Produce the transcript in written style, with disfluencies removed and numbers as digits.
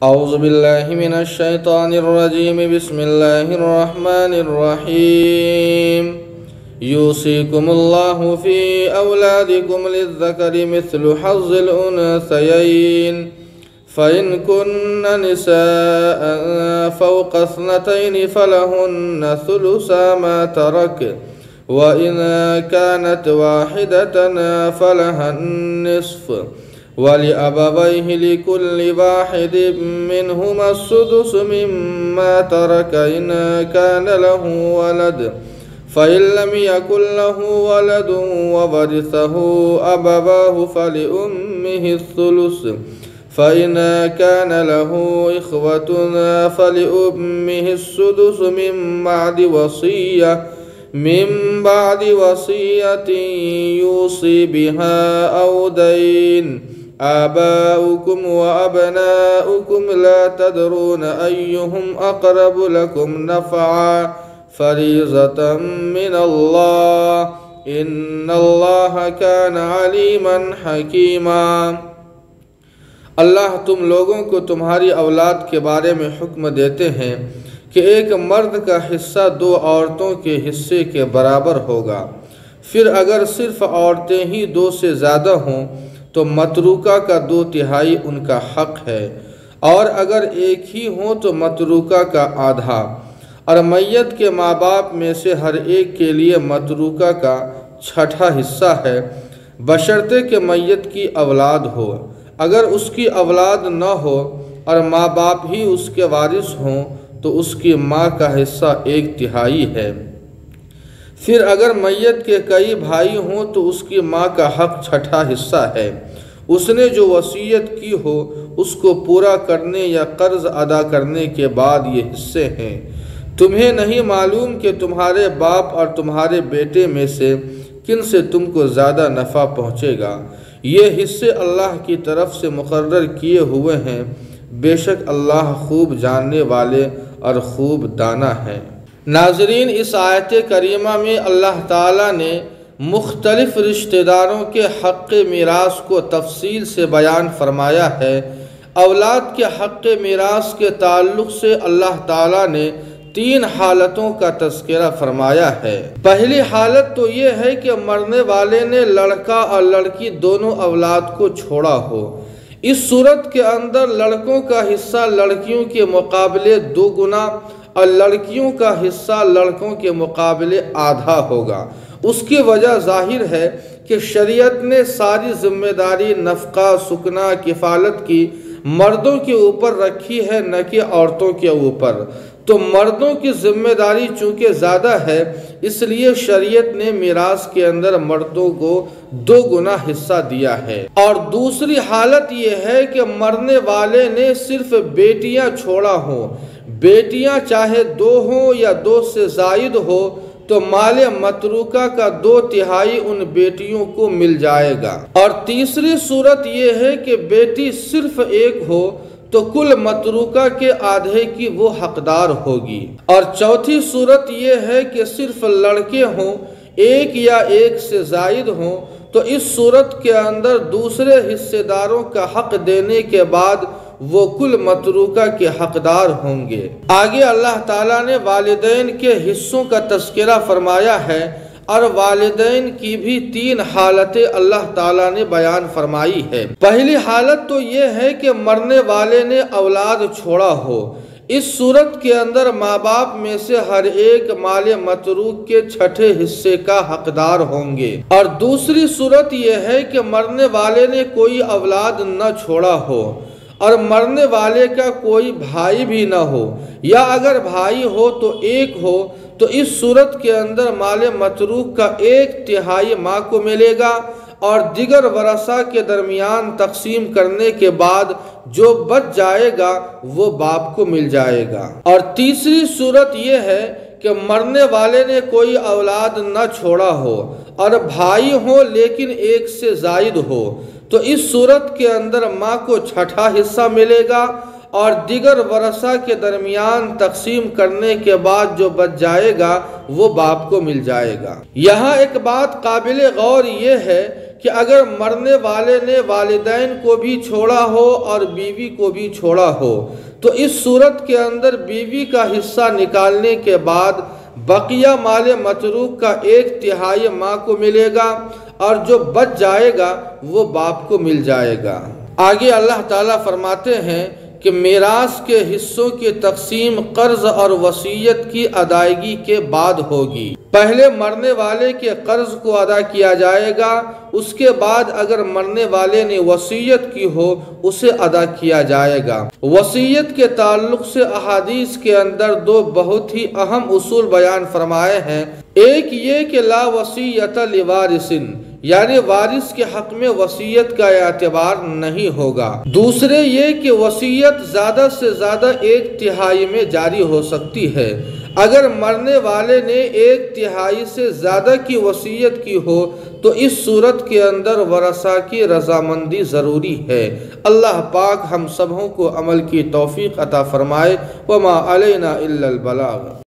اعوذ باللہ من الشیطان الرجیم بسم اللہ الرحمن الرحیم یوصیکم اللہ فی اولادکم للذکر مثل حظ الانثیین فإن كن نساء فوق اثنتين فلهن ثلثا ما ترك وإن كانت واحدة فلها النصف ولأبويه لكل واحد منهما السدس مما ترك إن كان له ولد فإن لم يكن له ولد وورثه أبواه فلأمه الثلث فإن كان له إخوة فلأمه السدس من بعد وصية يوصي بها أو دين آباؤكم وأبناؤكم لا تدرون أيهم أقرب لكم نفعا فريضة من الله إن الله كان عليما حكيما۔ اللہ تم لوگوں کو تمہاری اولاد کے بارے میں حکم دیتے ہیں کہ ایک مرد کا حصہ دو عورتوں کے حصے کے برابر ہوگا، پھر اگر صرف عورتیں ہی دو سے زیادہ ہوں تو متروکہ کا 2/3 ان کا حق ہے، اور اگر ایک ہی ہوں تو متروکہ کا آدھا، اور میت کے ماں باپ میں سے ہر ایک کے لیے متروکہ کا 1/6 حصہ ہے، بشرطے کہ میت کی اولاد ہو۔ اگر اس کی اولاد نہ ہو اور ماں باپ ہی اس کے وارث ہوں تو اس کی ماں کا حصہ 1/3 ہے۔ پھر اگر میت کے کئی بھائی ہوں تو اس کی ماں کا حق 1/6 حصہ ہے۔ اس نے جو وصیت کی ہو اس کو پورا کرنے یا قرض ادا کرنے کے بعد یہ حصے ہیں۔ تمہیں نہیں معلوم کہ تمہارے باپ اور تمہارے بیٹے میں سے کن سے تم کو زیادہ نفع پہنچے گا، یہ حصے اللہ کی طرف سے مقرر کیے ہوئے ہیں، بے شک اللہ خوب جاننے والے اور خوب دانا ہے۔ ناظرین، اس آیت کریمہ میں اللہ تعالیٰ نے مختلف رشتہ داروں کے حق میراث کو تفصیل سے بیان فرمایا ہے۔ اولاد کے حق میراث کے تعلق سے اللہ تعالیٰ نے 3 حالتوں کا تذکرہ فرمایا ہے۔ پہلی حالت تو یہ ہے کہ مرنے والے نے لڑکا اور لڑکی دونوں اولاد کو چھوڑا ہو۔ اس صورت کے اندر لڑکوں کا حصہ لڑکیوں کے مقابلے 2 گنا اور لڑکیوں کا حصہ لڑکوں کے مقابلے آدھا ہوگا۔ اس کی وجہ ظاہر ہے کہ شریعت نے ساری ذمہ داری نفقہ، سکنا، کفالت کی مردوں کے اوپر رکھی ہے، نہ کہ عورتوں کے اوپر۔ تو مردوں کی ذمہ داری چونکہ زیادہ ہے، اس لیے شریعت نے میراث کے اندر مردوں کو 2 گنا حصہ دیا ہے۔ اور دوسری حالت یہ ہے کہ مرنے والے نے صرف بیٹیاں چھوڑا ہوں، بیٹیاں چاہے 2 ہوں یا 2 سے زائد ہو تو مال متروکہ کا 2/3 ان بیٹیوں کو مل جائے گا۔ اور تیسری صورت یہ ہے کہ بیٹی صرف ایک ہو تو کل متروکہ کے آدھے کی وہ حقدار ہوگی۔ اور چوتھی صورت یہ ہے کہ صرف لڑکے ہوں، ایک یا ایک سے زائد ہوں، تو اس صورت کے اندر دوسرے حصے داروں کا حق دینے کے بعد وہ کل متروکہ کے حقدار ہوں گے۔ آگے اللہ تعالیٰ نے والدین کے حصوں کا تذکرہ فرمایا ہے، اور والدین کی بھی 3 حالتیں اللہ تعالیٰ نے بیان فرمائی ہے۔ پہلی حالت تو یہ ہے کہ مرنے والے نے اولاد چھوڑا ہو۔ اس صورت کے اندر ماں باپ میں سے ہر ایک مال متروک کے 6 حصے کا حقدار ہوں گے۔ اور دوسری صورت یہ ہے کہ مرنے والے نے کوئی اولاد نہ چھوڑا ہو اور مرنے والے کا کوئی بھائی بھی نہ ہو، یا اگر بھائی ہو تو ایک ہو، تو اس صورت کے اندر مال متروک کا 1/3 ماں کو ملے گا، اور دیگر ورثہ کے درمیان تقسیم کرنے کے بعد جو بچ جائے گا وہ باپ کو مل جائے گا۔ اور تیسری صورت یہ ہے کہ مرنے والے نے کوئی اولاد نہ چھوڑا ہو اور بھائی ہو لیکن ایک سے زائد ہو، تو اس صورت کے اندر ماں کو 6 حصہ ملے گا، اور دیگر ورثہ کے درمیان تقسیم کرنے کے بعد جو بچ جائے گا وہ باپ کو مل جائے گا۔ یہاں ایک بات قابل غور یہ ہے کہ اگر مرنے والے نے والدین کو بھی چھوڑا ہو اور بیوی کو بھی چھوڑا ہو تو اس صورت کے اندر بیوی کا حصہ نکالنے کے بعد بقیہ مال متروک کا 1/3 ماں کو ملے گا اور جو بچ جائے گا وہ باپ کو مل جائے گا۔ آگے اللہ تعالیٰ فرماتے ہیں کہ میراث کے حصوں کی تقسیم قرض اور وصیت کی ادائیگی کے بعد ہوگی۔ پہلے مرنے والے کے قرض کو ادا کیا جائے گا، اس کے بعد اگر مرنے والے نے وصیت کی ہو اسے ادا کیا جائے گا۔ وصیت کے تعلق سے احادیث کے اندر 2 بہت ہی اہم اصول بیان فرمائے ہیں۔ ایک یہ کہ لا وصیت لوارث، یعنی وارث کے حق میں وصیت کا اعتبار نہیں ہوگا۔ دوسرے یہ کہ وصیت زیادہ سے زیادہ 1/3 میں جاری ہو سکتی ہے۔ اگر مرنے والے نے 1/3 سے زیادہ کی وصیت کی ہو تو اس صورت کے اندر ورثہ کی رضامندی ضروری ہے۔ اللہ پاک ہم سبوں کو عمل کی توفیق عطا فرمائے۔ وما علینا الا البلاغ۔